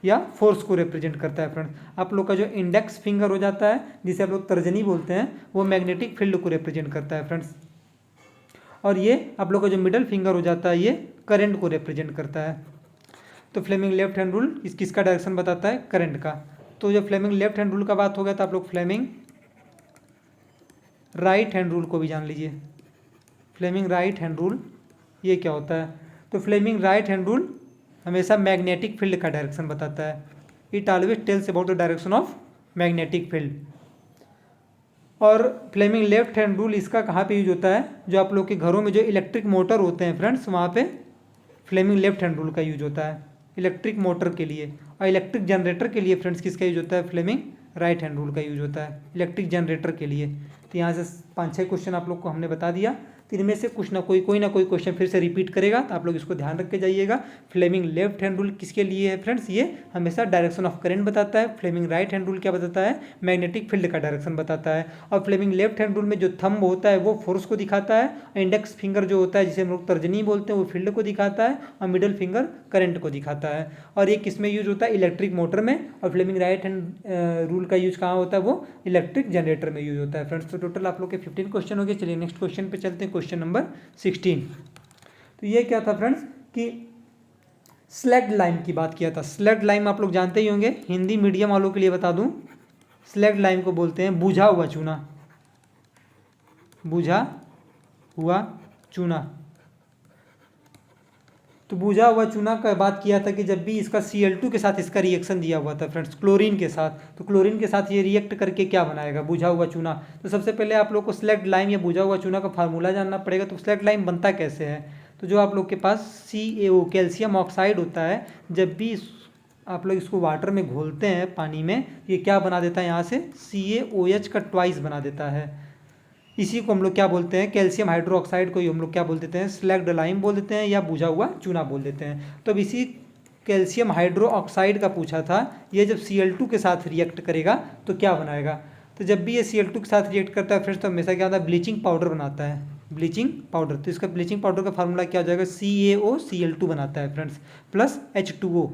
या फोर्स को रिप्रेजेंट करता है फ्रेंड्स। आप लोग का जो इंडेक्स फिंगर हो जाता है, जिसे आप लोग तर्जनी बोलते हैं, वो मैग्नेटिक फील्ड को रिप्रेजेंट करता है फ्रेंड्स। और ये आप लोग का जो मिडिल फिंगर हो जाता है, ये करंट को रिप्रेजेंट करता है। तो फ्लेमिंग लेफ्ट हैंड रूल किसका डायरेक्शन बताता है? करंट का। तो जब फ्लेमिंग लेफ्ट हैंड रूल का बात हो गया तो आप लोग फ्लेमिंग राइट हैंड रूल को भी जान लीजिए। फ्लेमिंग राइट हैंड रूल ये क्या होता है? तो फ्लेमिंग राइट हैंड रूल हमेशा मैग्नेटिक फील्ड का डायरेक्शन बताता है। It always tells about the direction of magnetic field. और फ्लेमिंग लेफ्ट हैंड रूल इसका कहाँ पे यूज होता है? जो आप लोग के घरों में जो इलेक्ट्रिक मोटर होते हैं फ्रेंड्स, वहाँ पे फ्लेमिंग लेफ्ट हैंड रूल का यूज होता है इलेक्ट्रिक मोटर के लिए। और इलेक्ट्रिक जनरेटर के लिए फ्रेंड्स किसका यूज होता है? फ्लेमिंग राइट हैंड रूल का यूज होता है इलेक्ट्रिक जनरेटर के लिए। तो यहाँ से 5-6 क्वेश्चन आप लोग को हमने बता दिया। तो इनमें से कुछ ना कोई ना कोई क्वेश्चन फिर से रिपीट करेगा, तो आप लोग इसको ध्यान रख के जाइएगा। फ्लेमिंग लेफ्ट हैंड रूल किसके लिए है फ्रेंड्स? ये हमेशा डायरेक्शन ऑफ करंट बताता है। फ्लेमिंग राइट हैंड रूल क्या बताता है? मैग्नेटिक फील्ड का डायरेक्शन बताता है। और फ्लेमिंग लेफ्ट हैंड रूल में जो थंब होता है वो फोर्स को दिखाता है, इंडेक्स फिंगर जो होता है जिसे हम लोग तर्जनी बोलते हैं वो फील्ड को दिखाता है, और मिडिल फिंगर करंट को दिखाता है। और ये किसमें यूज होता है? इलेक्ट्रिक मोटर में। और फ्लेमिंग राइट हैंड रूल का यूज कहाँ होता है? वो इलेक्ट्रिक जनरेटर में यूज होता है फ्रेंड्स। तो टोटल आप लोग के 15 क्वेश्चन हो गए। चलिए नेक्स्ट क्वेश्चन पे चलते हैं, क्वेश्चन नंबर 16। तो ये क्या था फ्रेंड्स कि स्लैग्ड लाइम की बात किया था। स्लैग्ड लाइम आप लोग जानते ही होंगे, हिंदी मीडियम वालों के लिए बता दूं, स्लैग्ड लाइम को बोलते हैं बुझा हुआ चूना। बुझा हुआ चूना। तो बुझा हुआ चूना का बात किया था कि जब भी इसका Cl2 के साथ इसका रिएक्शन दिया हुआ था फ्रेंड्स, क्लोरीन के साथ, तो क्लोरीन के साथ ये रिएक्ट करके क्या बनाएगा? बुझा हुआ चूना। तो सबसे पहले आप लोग को स्लैग्ड लाइम या बुझा हुआ चूना का फार्मूला जानना पड़ेगा। तो स्लैग्ड लाइम बनता कैसे है? तो जो आप लोग के पास CaO कैल्शियम ऑक्साइड होता है, जब भी आप लोग इसको वाटर में घोलते हैं पानी में, ये क्या बना देता है? यहाँ से CaOH का ट्वाइस बना देता है। इसी को हम लोग क्या बोलते हैं? कैल्शियम हाइड्रोक्साइड को ही हम लोग क्या बोल देते हैं? स्लैग्ड लाइम बोल देते हैं या बुझा हुआ चूना बोल देते हैं। तो अब इसी कैल्शियम हाइड्रोक्साइड का पूछा था, ये जब Cl2 के साथ रिएक्ट करेगा तो क्या बनाएगा? तो जब भी ये Cl2 के साथ रिएक्ट करता है फ्रेंड्स, तो हमेशा क्या होता है? ब्लीचिंग पाउडर बनाता है, ब्लीचिंग पाउडर। तो इसका ब्लीचिंग पाउडर का फार्मूला क्या हो जाएगा? CaOCl2 बनाता है फ्रेंड्स, प्लस H2O।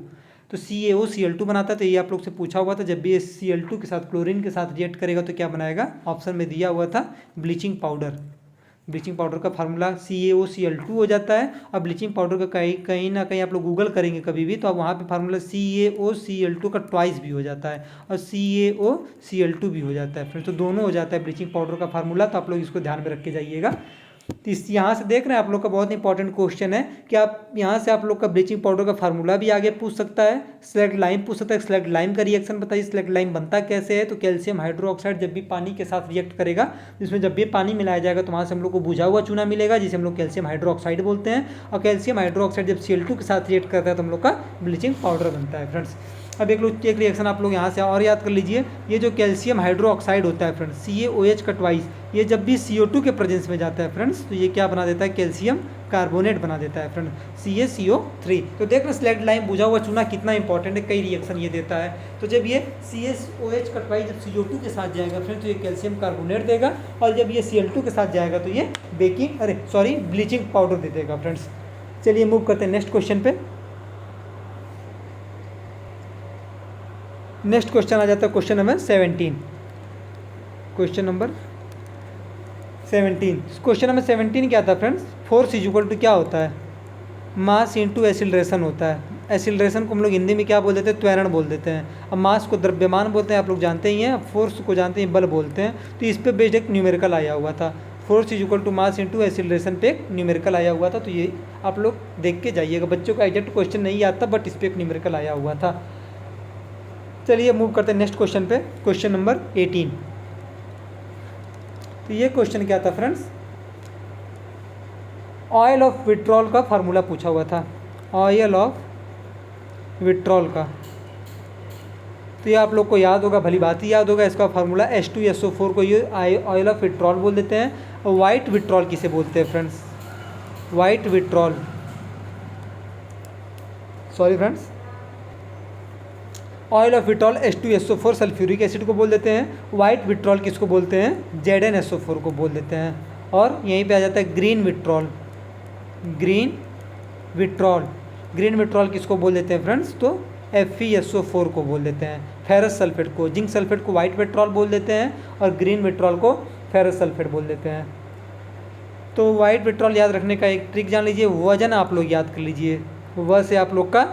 तो CaOCl2 बनाता है। तो ये आप लोग से पूछा हुआ था, जब भी ये Cl2 के साथ क्लोरीन के साथ रिएक्ट करेगा तो क्या बनाएगा? ऑप्शन में दिया हुआ था ब्लीचिंग पाउडर। ब्लीचिंग पाउडर का फार्मूला CaOCl2 हो जाता है। और ब्लीचिंग पाउडर का कहीं ना कहीं आप लोग गूगल करेंगे कभी भी, तो आप वहाँ पे फार्मूला CaOCl2 का ट्वाइस भी हो जाता है और CaOCl2 भी हो जाता है फ्रेंड्स। तो दोनों हो जाता है ब्लीचिंग पाउडर का फार्मूला। तो आप लोग इसको ध्यान में रख के जाइएगा। तो इस यहाँ से देख रहे हैं आप लोग का बहुत इंपॉर्टेंट क्वेश्चन है कि आप यहाँ से आप लोग का ब्लीचिंग पाउडर का फार्मूला भी आगे पूछ सकता है, स्लैग्ड लाइम पूछ सकता है। स्लैग्ड लाइम का रिएक्शन बताइए, स्लैग्ड लाइम बनता कैसे है? तो कैल्शियम हाइड्रोक्साइड जब भी पानी के साथ रिएक्ट करेगा, जिसमें जब भी पानी मिलाया जाएगा तो वहाँ से हम लोग को बुझा हुआ चूना मिलेगा, जिसे हम लोग कैल्शियम हाइड्रोक्साइड बोलते हैं। और कैल्शियम हाइड्रोक्साइड जब Cl2 के साथ रिएक्ट करता है तो हम लोग का ब्लीचिंग पाउडर बनता है फ्रेंड्स। अब एक रिएक्शन आप लोग यहाँ से और याद कर लीजिए। ये जो कैल्शियम हाइड्रोक्साइड होता है फ्रेंड्स, CaOH का ट्वाइस, ये जब भी CO2 के प्रेजेंस में जाता है फ्रेंड्स, तो ये क्या बना देता है? कैल्शियम कार्बोनेट बना देता है फ्रेंड्स, CaCO3। तो देख रहे स्लैग्ड लाइम बुझा हुआ चूना कितना इंपॉर्टेंट है, कई रिएक्शन ये देता है। तो जब ये CaOH का ट्वाइस जब CO2 के साथ जाएगा फ्रेंड्स, तो ये कैल्शियम कार्बोनेट देगा। और जब ये Cl2 के साथ जाएगा तो ये ब्लीचिंग पाउडर दे देगा फ्रेंड्स। चलिए मूव करते हैं नेक्स्ट क्वेश्चन पे। नेक्स्ट क्वेश्चन आ जाता है question number 17। Question number 17। Question number 17 क्या था friends, force is equal to क्या होता है, मास इंटू एसिलरेशन होता है। एसिलरेशन को हम लोग हिंदी में क्या बोल देते हैं, त्वरण बोल देते हैं। अब मास को द्रव्यमान बोलते हैं, आप लोग जानते ही हैं। फोर्स को जानते हैं, बल बोलते हैं। तो इस पर बेस्ड एक न्यूमेरिकल आया हुआ था, force is equal to mass into acceleration पे एक न्यूमेरिकल आया हुआ था। तो ये आप लोग देख के जाइएगा, बच्चों का एग्जैक्ट क्वेश्चन नहीं आता, बट इस पर एक न्यूमेरिकल आया हुआ था। चलिए मूव करते हैं नेक्स्ट क्वेश्चन पे, क्वेश्चन नंबर 18। तो ये क्वेश्चन क्या था फ्रेंड्स, ऑयल ऑफ विट्रॉल का फार्मूला पूछा हुआ था, ऑयल ऑफ विट्रॉल का। तो ये आप लोग को याद होगा, भली बात ही याद होगा। इसका फार्मूला H2SO4 को ये ऑयल ऑफ विट्रॉल बोल देते हैं। और वाइट विट्रॉल किसे बोलते हैं friends, white vitriol, sorry friends, oil of vitriol H2SO4 sulphuric acid को बोल देते हैं। वाइट विट्रॉल किसको बोलते हैं, ZnSO4 को बोल देते हैं। और यहीं पे आ जाता है green vitriol, green vitriol, green vitriol किसको बोल देते हैं फ्रेंड्स, तो FeSO4 को बोल देते हैं। फेरस सल्फेट को, जिंक सल्फेट को वाइट विट्रॉल बोल देते हैं और ग्रीन विट्रॉल को फेरस सल्फेट बोल देते हैं। तो वाइट विट्रॉल याद रखने का एक ट्रिक जान लीजिए, वजन आप लोग याद कर लीजिए, व से आप लोग का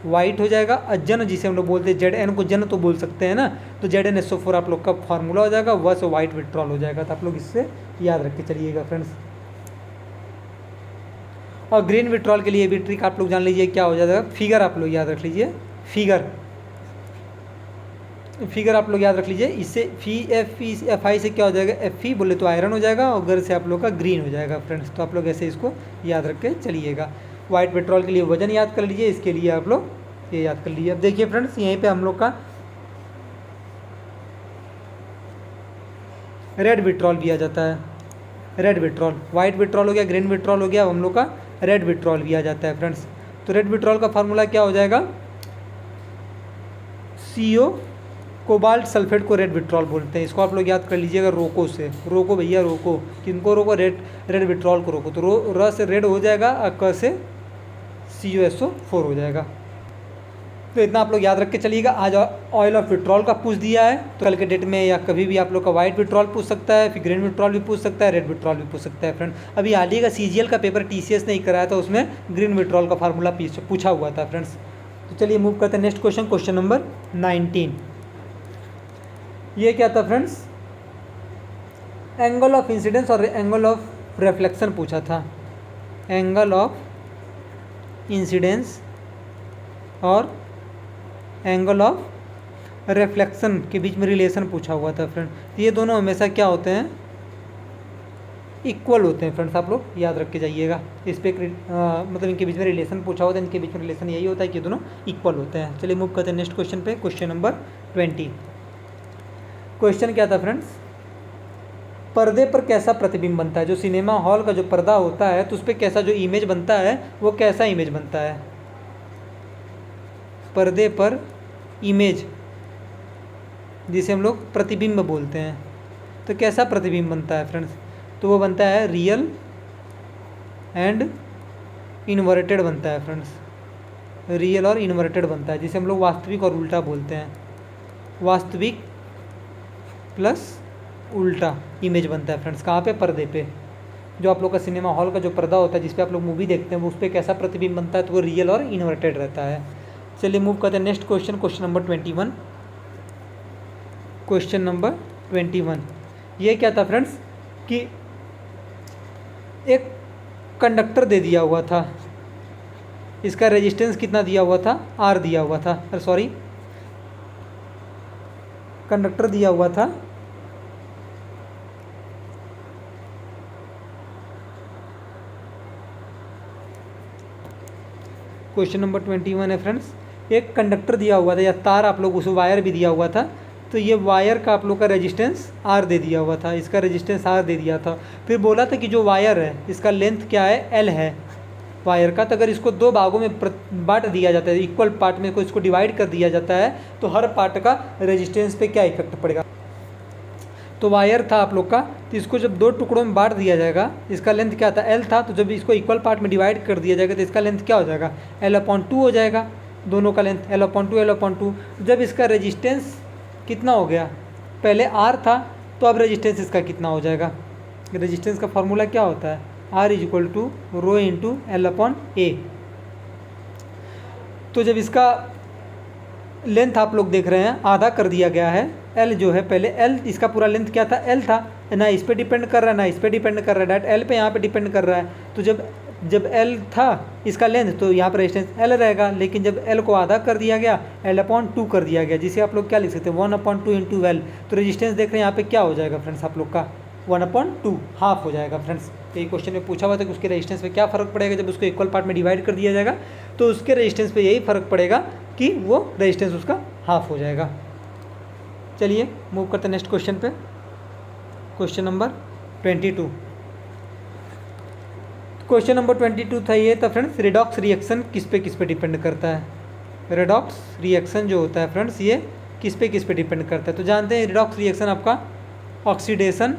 वाइट हो जाएगा। जन जिसे हम लोग बोलते हैं, ZN को जन तो बोल सकते हैं ना, तो ZnSO4 आप लोग का फार्मूला हो जाएगा, व से वाइट विट्रॉल हो जाएगा। तो आप लोग इससे याद रख के चलिएगा फ्रेंड्स। और ग्रीन विट्रॉल के लिए भी ट्रिक आप लोग जान लीजिए, क्या हो जाएगा, फिगर आप लोग याद रख लीजिए, फिगर आप लोग याद रख लीजिए। इससे FeFi से क्या हो जाएगा, Fe बोले तो आयरन हो जाएगा, और गर से आप लोग का ग्रीन हो जाएगा फ्रेंड्स। तो आप लोग ऐसे इसको याद रख के चलिएगा। वाइट पेट्रोल के लिए वजन याद कर लीजिए, इसके लिए आप लोग ये याद कर लीजिए। अब देखिए फ्रेंड्स, यहीं पे हम लोग का रेड विट्रॉल भी आ जाता है, रेड विट्रॉल, वाइट विट्रॉल हो गया, ग्रीन विट्रॉल हो गया, अब हम लोग का रेड विट्रॉल भी आ जाता है फ्रेंड्स। तो रेड विट्रॉल का फार्मूला क्या हो जाएगा, CO कोबाल्ट सल्फेट को रेड विट्रॉल बोलते हैं। इसको आप लोग याद कर लीजिएगा, रोको से, रोको भैया रोको, किनको रोको, रेड विट्रॉल को रोको। तो र से रेड हो जाएगा, क से COSO4 हो जाएगा। तो इतना आप लोग याद रख के चलिएगा। आज ऑयल ऑफ विट्रॉल का पूछ दिया है, तो कल के डेट में या कभी भी आप लोग का वाइट विट्रॉल पूछ सकता है, फिर ग्रीन विट्रॉल भी पूछ सकता है, रेड विट्रॉल भी पूछ सकता है फ्रेंड। अभी हाल ही का CGL का पेपर TCS नहीं कराया था, उसमें ग्रीन विट्रॉल का फार्मूला पूछा हुआ था फ्रेंड्स। तो चलिए मूव करते हैं नेक्स्ट क्वेश्चन, क्वेश्चन नंबर 19। ये क्या था फ्रेंड्स, एंगल ऑफ इंसिडेंस और एंगल ऑफ रिफ्लेक्शन पूछा था। एंगल ऑफ इंसिडेंस और एंगल ऑफ रिफ्लेक्शन के बीच में रिलेशन पूछा हुआ था फ्रेंड। तो ये दोनों हमेशा क्या होते हैं, इक्वल होते हैं फ्रेंड्स, आप लोग याद रख के जाइएगा। इस पर मतलब इनके बीच में रिलेशन पूछा होता है, इनके बीच में रिलेशन यही होता है कि दोनों इक्वल होते हैं। चलिए मूव करते हैं नेक्स्ट क्वेश्चन पे, क्वेश्चन नंबर 20। क्वेश्चन क्या था फ्रेंड्स, पर्दे पर कैसा प्रतिबिंब बनता है। जो सिनेमा हॉल का जो पर्दा होता है, तो उस पर कैसा जो इमेज बनता है, वो कैसा इमेज बनता है, पर्दे पर इमेज जिसे हम लोग प्रतिबिंब बोलते हैं, तो कैसा प्रतिबिंब बनता है फ्रेंड्स, तो वो बनता है रियल एंड इन्वर्टेड बनता है फ्रेंड्स, रियल और इन्वर्टेड बनता है, जिसे हम लोग वास्तविक और उल्टा बोलते हैं। वास्तविक प्लस उल्टा इमेज बनता है फ्रेंड्स, कहाँ पे, पर्दे पे। जो आप लोग का सिनेमा हॉल का जो पर्दा होता है, जिस पे आप लोग मूवी देखते हैं, वो उस पर कैसा प्रतिबिंब बनता है, तो वो रियल और इन्वर्टेड रहता है। चलिए मूव करते हैं next question, question number 21। Question number 21 ये क्या था फ्रेंड्स, कि एक कंडक्टर दे दिया हुआ था, इसका रेजिस्टेंस कितना दिया हुआ था, R दिया हुआ था, सॉरी कंडक्टर दिया हुआ था, क्वेश्चन नंबर 21 है फ्रेंड्स। एक कंडक्टर दिया हुआ था या तार, आप लोग उस वायर भी दिया हुआ था, तो ये वायर का आप लोग का रेजिस्टेंस R दे दिया हुआ था, इसका रेजिस्टेंस R दे दिया था। फिर बोला था कि जो वायर है इसका लेंथ क्या है, L है वायर का। तो अगर इसको दो भागों में बांट दिया जाता है, इक्वल पार्ट में इसको डिवाइड कर दिया जाता है, तो हर पार्ट का रेजिस्टेंस पे क्या इफेक्ट पड़ेगा। तो वायर था आप लोग का, तो इसको जब दो टुकड़ों में बांट दिया जाएगा, इसका लेंथ क्या था, L था, तो जब इसको इक्वल पार्ट में डिवाइड कर दिया जाएगा, तो इसका लेंथ क्या हो जाएगा, L/2 हो जाएगा। दोनों का लेंथ L/2 जब इसका रेजिस्टेंस कितना हो गया, पहले R था, तो अब रेजिस्टेंस इसका कितना हो जाएगा, रेजिस्टेंस का फॉर्मूला क्या होता है, R is equal to rho into L upon A. तो जब इसका लेंथ आप लोग देख रहे हैं आधा कर दिया गया है, L जो है पहले L इसका पूरा लेंथ क्या था, L था, ना इस पे डिपेंड कर रहा है ना इस पे डिपेंड कर रहा है, डायरेक्ट L पे यहाँ पे डिपेंड कर रहा है। तो जब L था इसका लेंथ तो यहाँ पर रेजिस्टेंस L रहेगा, लेकिन जब L को आधा कर दिया गया L अपॉन 2 कर दिया गया, जिसे आप लोग क्या लिख सकते हैं 1 अपॉन 2 इंटू L। तो रेजिस्टेंस देख रहे हैं यहाँ पे क्या हो जाएगा फ्रेंड्स आप लोग का 1 अपॉन 2 हाफ हो जाएगा फ्रेंड्स। तो ये क्वेश्चन में पूछा हुआ था कि उसके रेजिस्टेंस पे क्या फ़र्क पड़ेगा जब उसको इक्वल पार्ट में डिवाइड कर दिया जाएगा, तो उसके रेजिस्टेंस पे यही फ़र्क पड़ेगा कि वो रेजिस्टेंस उसका हाफ हो जाएगा। चलिए मूव करते हैं नेक्स्ट क्वेश्चन पे, क्वेश्चन नंबर 22। क्वेश्चन नंबर 22 था ये था फ्रेंड्स, रिडॉक्स रिएक्शन किस पे डिपेंड करता है। रिडॉक्स रिएक्शन जो होता है फ्रेंड्स ये किस पे डिपेंड करता है। तो जानते हैं रिडॉक्स रिएक्शन आपका ऑक्सीडेशन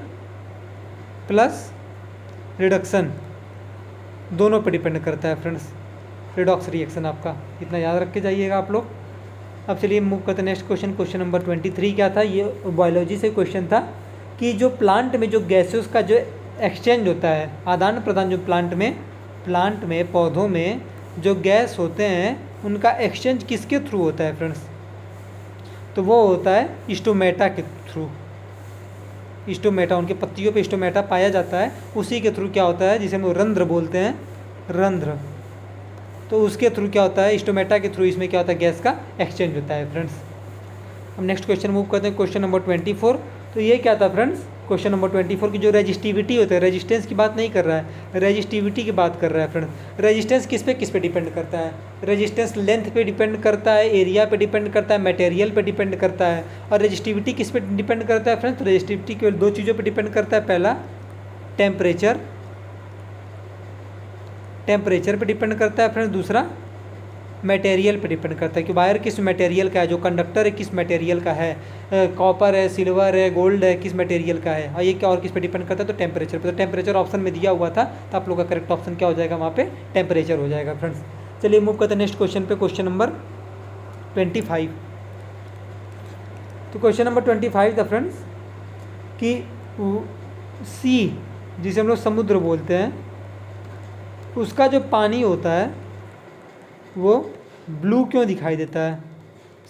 प्लस रिडक्शन दोनों पे डिपेंड करता है फ्रेंड्स, रिडॉक्स रिएक्शन आपका, इतना याद रख के जाइएगा आप लोग। अब चलिए मूव करते हैं नेक्स्ट क्वेश्चन, क्वेश्चन नंबर 23 क्या था, ये बायोलॉजी से क्वेश्चन था कि जो प्लांट में जो गैसेस का जो एक्सचेंज होता है, आदान प्रदान, जो प्लांट में पौधों में जो गैस होते हैं उनका एक्सचेंज किसके थ्रू होता है फ्रेंड्स, तो वो होता है स्टोमेटा के थ्रू। स्टोमेटा, उनके पत्तियों पे स्टोमेटा पाया जाता है, उसी के थ्रू क्या होता है जिसे हम रंध्र बोलते हैं, रंध्र। तो उसके थ्रू क्या होता है, स्टोमेटा के थ्रू इसमें क्या होता है गैस का एक्सचेंज होता है फ्रेंड्स। हम नेक्स्ट क्वेश्चन मूव करते हैं, क्वेश्चन नंबर 24। तो ये क्या था फ्रेंड्स, क्वेश्चन नंबर 24 की जो रेजिस्टिविटी होता है, रेजिस्टेंस की बात नहीं कर रहा है, रेजिस्टिविटी की बात कर रहा है फ्रेंड्स। रेजिस्टेंस किस पे डिपेंड करता है, रेजिस्टेंस लेंथ पे डिपेंड करता है, एरिया पे डिपेंड करता है, मटेरियल पे डिपेंड करता है। और रेजिस्टिविटी किस पे डिपेंड करता है फ्रेंड्स, रेजिस्टिविटी केवल दो चीज़ों पे डिपेंड करता है, पहला टेम्परेचर पे डिपेंड करता है फ्रेंड्स, दूसरा मटेरियल पे डिपेंड करता है कि वायर किस मटेरियल का है, जो कंडक्टर है किस मटेरियल का है, कॉपर है, सिल्वर है, गोल्ड है, किस मटेरियल का है। और ये क्या और किस पे डिपेंड करता है, तो टेम्परेचर पे। तो टेम्परेचर ऑप्शन में दिया हुआ था, तो आप लोग का करेक्ट ऑप्शन क्या हो जाएगा वहाँ पे, टेम्परेचर हो जाएगा फ्रेंड्स। चलिए मूव करते हैं नेक्स्ट क्वेश्चन पे, क्वेश्चन नंबर 25। तो क्वेश्चन नंबर 25 था फ्रेंड्स कि सी, जिसे हम लोग समुद्र बोलते हैं, उसका जो पानी होता है वो ब्लू क्यों दिखाई देता है,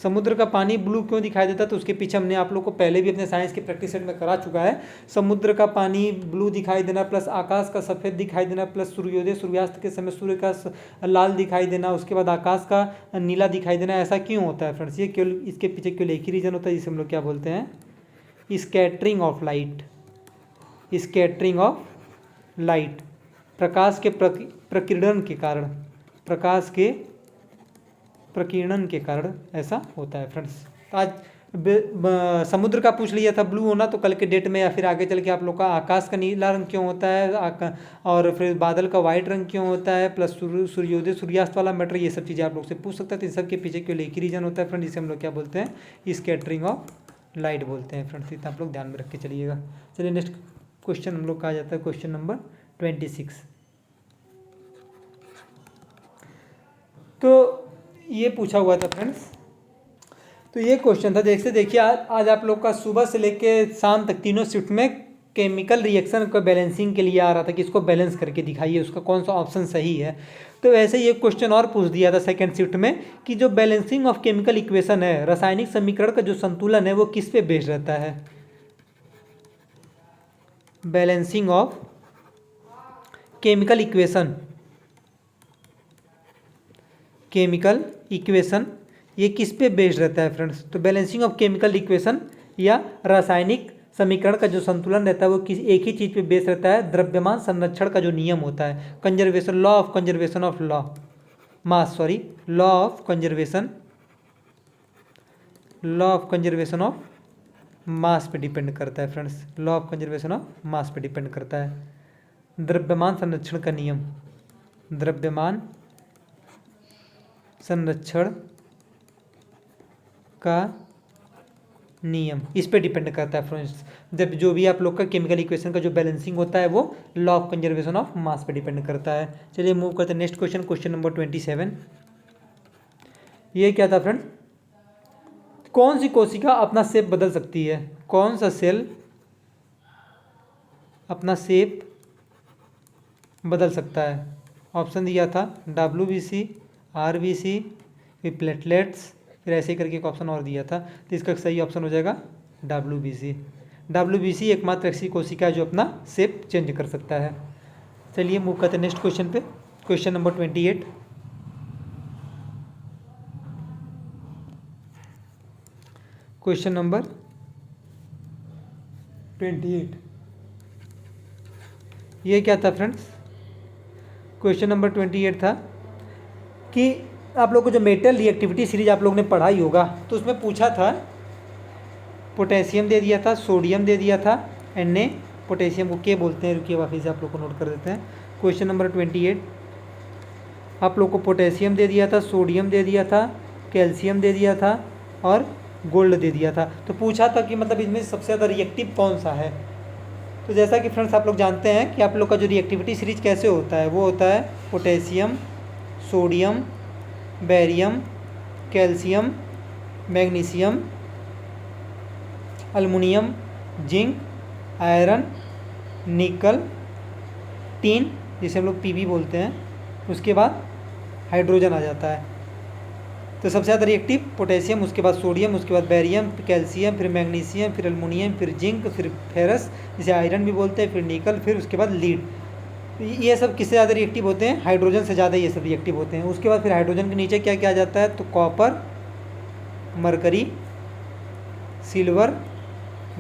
समुद्र का पानी ब्लू क्यों दिखाई देता है। तो उसके पीछे हमने आप लोग को पहले भी अपने साइंस के प्रैक्टिस सेट में करा चुका है। समुद्र का पानी ब्लू दिखाई देना प्लस आकाश का सफ़ेद दिखाई देना प्लस सूर्योदय सूर्यास्त के समय सूर्य का लाल दिखाई देना, उसके बाद आकाश का नीला दिखाई देना, ऐसा क्यों होता है फ्रेंड्स। ये केवल इसके पीछे केवल एक ही रीज़न होता है, जिसे हम लोग क्या बोलते हैं, scattering of light. Scattering of light, प्रकाश के प्रकीर्णन के कारण, प्रकाश के प्रकीर्णन के कारण ऐसा होता है फ्रेंड्स। आज समुद्र का पूछ लिया था ब्लू होना, तो कल के डेट में या फिर आगे चल के आप लोग का आकाश का नीला रंग क्यों होता है, और फिर बादल का वाइट रंग क्यों होता है, प्लस सूर्योदय सूर्यास्त वाला मैटर, ये सब चीज़ें आप लोग से पूछ सकते हैं। तो इन सब के पीछे केवल एक ही रीजन होता है फ्रेंड, जिसे हम लोग क्या बोलते हैं, स्कैटरिंग ऑफ लाइट बोलते हैं फ्रेंड्स। इतना आप लोग ध्यान में रख के चलिएगा। चलिए नेक्स्ट क्वेश्चन हम लोग का आ जाता है, क्वेश्चन नंबर 26। तो ये पूछा हुआ था फ्रेंड्स, तो ये क्वेश्चन था, जैसे देखिए आज आप लोग का सुबह से लेके शाम तक तीनों शिफ्ट में केमिकल रिएक्शन को बैलेंसिंग के लिए आ रहा था कि इसको बैलेंस करके दिखाइए, उसका कौन सा ऑप्शन सही है। तो ऐसे ये क्वेश्चन और पूछ दिया था सेकंड शिफ्ट में कि जो बैलेंसिंग ऑफ केमिकल इक्वेशन है, रासायनिक समीकरण का जो संतुलन है वो किस पे बेस्ड रहता है। बैलेंसिंग ऑफ केमिकल इक्वेशन ये किस पे बेस्ड रहता है फ्रेंड्स। तो बैलेंसिंग ऑफ केमिकल इक्वेशन या रासायनिक समीकरण का जो संतुलन रहता है वो किसी एक ही चीज़ पे बेस्ड रहता है, द्रव्यमान संरक्षण का जो नियम होता है, conservation, law of conservation of mass पे डिपेंड करता है friends. Law of conservation of mass पे डिपेंड करता है। द्रव्यमान संरक्षण का नियम, द्रव्यमान संरक्षण का नियम इस पे डिपेंड करता है फ्रेंड्स। जब जो भी आप लोग का केमिकल इक्वेशन का जो बैलेंसिंग होता है वो law of conservation of mass पे डिपेंड करता है। चलिए मूव करते हैं नेक्स्ट क्वेश्चन, क्वेश्चन नंबर 27। ये क्या था फ्रेंड्स, कौन सी कोशिका अपना शेप बदल सकती है, कौन सा सेल अपना शेप बदल सकता है। ऑप्शन दिया था WBC, RBC, फिर प्लेटलेट्स, फिर ऐसे ही करके एक ऑप्शन और दिया था। तो इसका सही ऑप्शन हो जाएगा WBC। WBC एकमात्र ऐसी कोशिका है जो अपना शेप चेंज कर सकता है। चलिए मूव करते हैं नेक्स्ट क्वेश्चन पे। Question number 28। क्वेश्चन नंबर 28 ये क्या था फ्रेंड्स? क्वेश्चन नंबर 28 था कि आप लोग को जो मेटल रिएक्टिविटी सीरीज आप लोग ने पढ़ाई होगा, तो उसमें पूछा था पोटेशियम दे दिया था, सोडियम दे दिया था, Na, पोटेशियम को के बोलते हैं। रुकिए वापस से आप लोग को नोट कर देते हैं। क्वेश्चन नंबर 28 आप लोग को पोटेशियम दे दिया था, सोडियम दे दिया था, कैल्शियम दे दिया था और गोल्ड दे दिया था। तो पूछा था कि मतलब इनमें सबसे ज़्यादा रिएक्टिव कौन सा है। तो जैसा कि फ्रेंड्स आप लोग जानते हैं कि आप लोग का जो रिएक्टिविटी सीरीज कैसे होता है, वो होता है potassium, sodium, barium, calcium, magnesium, aluminium, zinc, iron, निकल, टीन जिसे हम लोग Pb बोलते हैं, उसके बाद हाइड्रोजन आ जाता है। तो सबसे ज़्यादा रिएक्टिव पोटेशियम, उसके बाद सोडियम, उसके बाद बेरियम, कैल्शियम, फिर मैग्नीशियम, फिर अल्मुनियम, फिर जिंक, फिर फेरस जिसे आयरन भी बोलते हैं, फिर निकल, फिर उसके बाद लीड। ये सब किससे ज़्यादा रिएक्टिव होते हैं? हाइड्रोजन से ज़्यादा ये सब रिएक्टिव होते हैं। उसके बाद फिर हाइड्रोजन के नीचे क्या क्या आ जाता है? तो कॉपर, मरकरी, सिल्वर,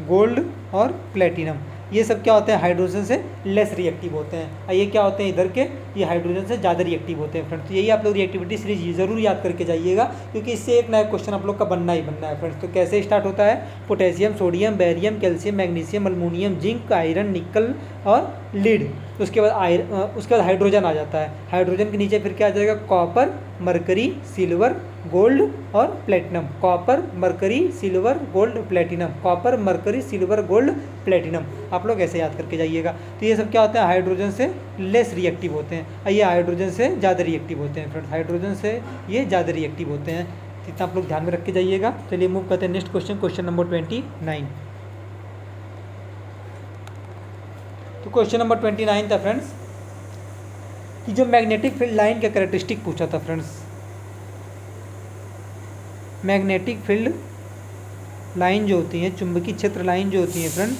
गोल्ड और प्लेटिनम, ये सब क्या होते हैं? हाइड्रोजन से लेस रिएक्टिव होते हैं। और ये क्या होते हैं इधर के? ये हाइड्रोजन से ज़्यादा रिएक्टिव होते हैं फ्रेंड्स। तो यही आप लोग रिएक्टिविटी सीरीज ज़रूर याद करके जाइएगा, क्योंकि इससे एक नया क्वेश्चन आप लोग का बनना ही बनना है फ्रेंड्स। तो कैसे स्टार्ट होता है? Potassium, sodium, barium, calcium, magnesium, aluminium, zinc, iron, निकल और लीड। उसके बाद हाइड्रोजन आ जाता है। हाइड्रोजन के नीचे फिर क्या आ जाएगा? कॉपर, मरकरी, सिल्वर, गोल्ड और platinum. Copper, mercury, silver, gold, platinum. Copper, mercury, silver, gold, platinum. आप लोग ऐसे याद करके जाइएगा। तो ये सब क्या होता है? हाइड्रोजन से लेस रिएक्टिव होते हैं और ये हाइड्रोजन से ज़्यादा रिएक्टिव होते हैं फ्रेंड्स। हाइड्रोजन से ये ज़्यादा रिएक्टिव होते हैं। इतना आप लोग ध्यान में रख के जाइएगा। चलिए मूव करते हैं नेक्स्ट क्वेश्चन, क्वेश्चन नंबर 29। तो क्वेश्चन नंबर 29 था फ्रेंड्स कि जो मैग्नेटिक फील्ड लाइन का कैरेक्टरिस्टिक पूछा था फ्रेंड्स। मैग्नेटिक फील्ड लाइन जो होती हैं, चुंबकीय क्षेत्र लाइन जो होती हैं फ्रेंड्स,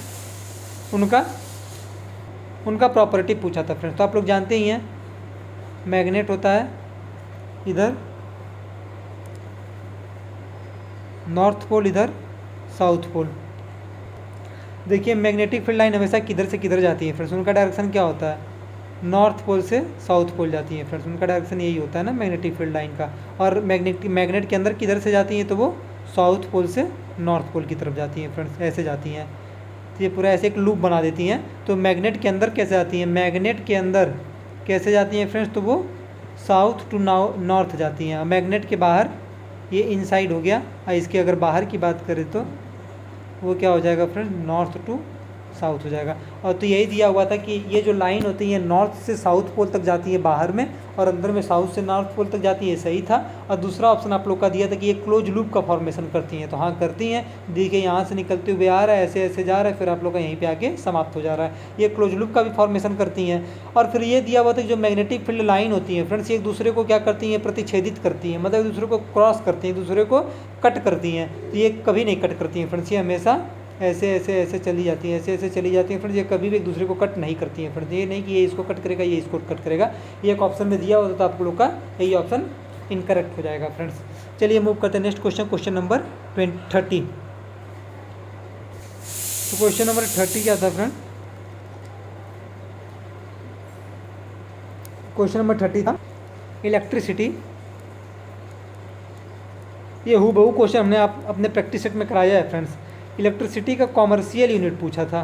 उनका प्रॉपर्टी पूछा था फ्रेंड्स। तो आप लोग जानते ही हैं मैग्नेट होता है इधर नॉर्थ पोल, इधर साउथ पोल। देखिए मैग्नेटिक फील्ड लाइन हमेशा किधर से किधर जाती है फ्रेंड्स? उनका डायरेक्शन क्या होता है? नॉर्थ पोल से साउथ पोल जाती है फ्रेंड्स। उनका डायरेक्शन यही होता है ना मैग्नेटिक फील्ड लाइन का। और मैग्नेट के अंदर किधर से जाती हैं? तो वो साउथ पोल से नॉर्थ पोल की तरफ जाती हैं फ्रेंड्स, ऐसे जाती हैं। तो ये पूरा ऐसे एक लूप बना देती हैं। तो मैग्नेट के अंदर कैसे आती हैं? मैग्नेट के अंदर कैसे जाती हैं फ्रेंड्स? तो वो साउथ टू नॉर्थ जाती हैं। मैग्नेट के बाहर ये इनसाइड हो गया, और इसके अगर बाहर की बात करें तो वो क्या हो जाएगा फ्रेंड्स? नॉर्थ टू साउथ हो जाएगा। और तो यही दिया हुआ था कि ये जो लाइन होती है नॉर्थ से साउथ पोल तक जाती है बाहर में, और अंदर में साउथ से नॉर्थ पोल तक जाती है, सही था। और दूसरा ऑप्शन आप लोग का दिया था कि ये क्लोज लूप का फॉर्मेशन करती हैं। तो हाँ करती हैं। देखिए यहाँ से निकलते हुए आ रहा है, ऐसे ऐसे जा रहा है, फिर आप लोग का यहीं पे आके समाप्त हो जा रहा है। ये क्लोज लूप का भी फॉर्मेशन करती हैं। और फिर ये दिया हुआ था कि जो मैग्नेटिक फील्ड लाइन होती है फ्रेंड्स, एक दूसरे को क्या करती हैं? प्रतिच्छेदित करती हैं, मतलब एक दूसरे को क्रॉस करती हैं, एक दूसरे को कट करती हैं। तो ये कभी नहीं कट करती हैं फ्रेंड्स, ये हमेशा ऐसे ऐसे ऐसे चली जाती हैं, ऐसे ऐसे चली जाती हैं फ्रेंड्स। ये कभी भी एक दूसरे को कट नहीं करती हैं फ्रेंड्स। ये नहीं कि ये इसको कट करेगा, ये इसको कट करेगा। ये एक ऑप्शन में दिया होता तो आप लोग का यही ऑप्शन इनकरेक्ट हो जाएगा फ्रेंड्स। चलिए मूव करते हैं नेक्स्ट क्वेश्चन, क्वेश्चन नंबर 30। तो क्वेश्चन नंबर 30 क्या था फ्रेंड? क्वेश्चन नंबर 30 था इलेक्ट्रिसिटी। ये हूबहू क्वेश्चन हमने आप अपने प्रैक्टिस सेट में कराया है फ्रेंड्स। इलेक्ट्रिसिटी का कॉमर्शियल यूनिट पूछा था।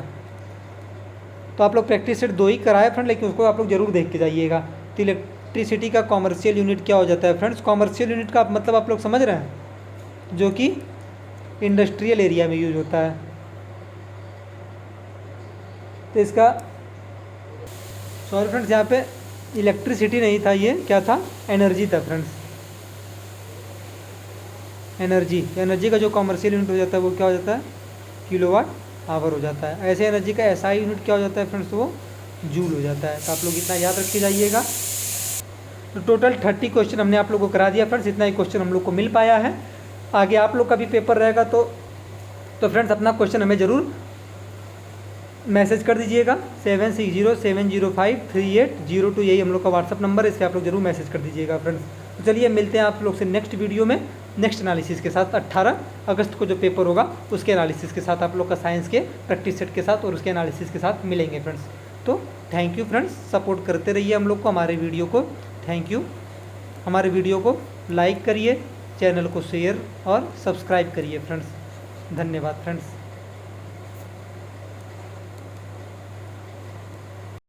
तो आप लोग प्रैक्टिस सेट 2 ही कराए फ्रेंड, लेकिन उसको आप लोग जरूर देख के जाइएगा। तो इलेक्ट्रिसिटी का कॉमर्शियल यूनिट क्या हो जाता है फ्रेंड्स? कॉमर्शियल यूनिट का मतलब आप लोग समझ रहे हैं, जो कि इंडस्ट्रियल एरिया में यूज होता है। तो इसका सॉरी फ्रेंड्स, यहाँ पे इलेक्ट्रिसिटी नहीं था, ये क्या था? एनर्जी था फ्रेंड्स। एनर्जी का जो कॉमर्शियल यूनिट हो जाता है वो क्या हो जाता है? किलोवाट आवर हो जाता है। ऐसे एनर्जी का SI यूनिट क्या हो जाता है फ्रेंड्स, वो जूल हो जाता है। तो आप लोग इतना याद रख के जाइएगा। तो टोटल 30 क्वेश्चन हमने आप लोगों को करा दिया फ्रेंड्स, इतना ही क्वेश्चन हम लोग को मिल पाया है। आगे आप लोग का भी पेपर रहेगा तो फ्रेंड्स अपना क्वेश्चन हमें ज़रूर मैसेज कर दीजिएगा। 7607053802 यही हम लोग का व्हाट्सअप नंबर है, इससे आप लोग जरूर मैसेज कर दीजिएगा फ्रेंड्स। तो चलिए मिलते हैं आप लोग से नेक्स्ट वीडियो में, नेक्स्ट एनालिसिस के साथ। 18 अगस्त को जो पेपर होगा उसके एनालिसिस के साथ, आप लोग का साइंस के प्रैक्टिस सेट के साथ और उसके एनालिसिस के साथ मिलेंगे फ्रेंड्स। तो थैंक यू फ्रेंड्स, सपोर्ट करते रहिए हम लोग को, हमारे वीडियो को। Thank you. हमारे वीडियो को लाइक करिए, चैनल को शेयर और सब्सक्राइब करिए फ्रेंड्स। धन्यवाद फ्रेंड्स।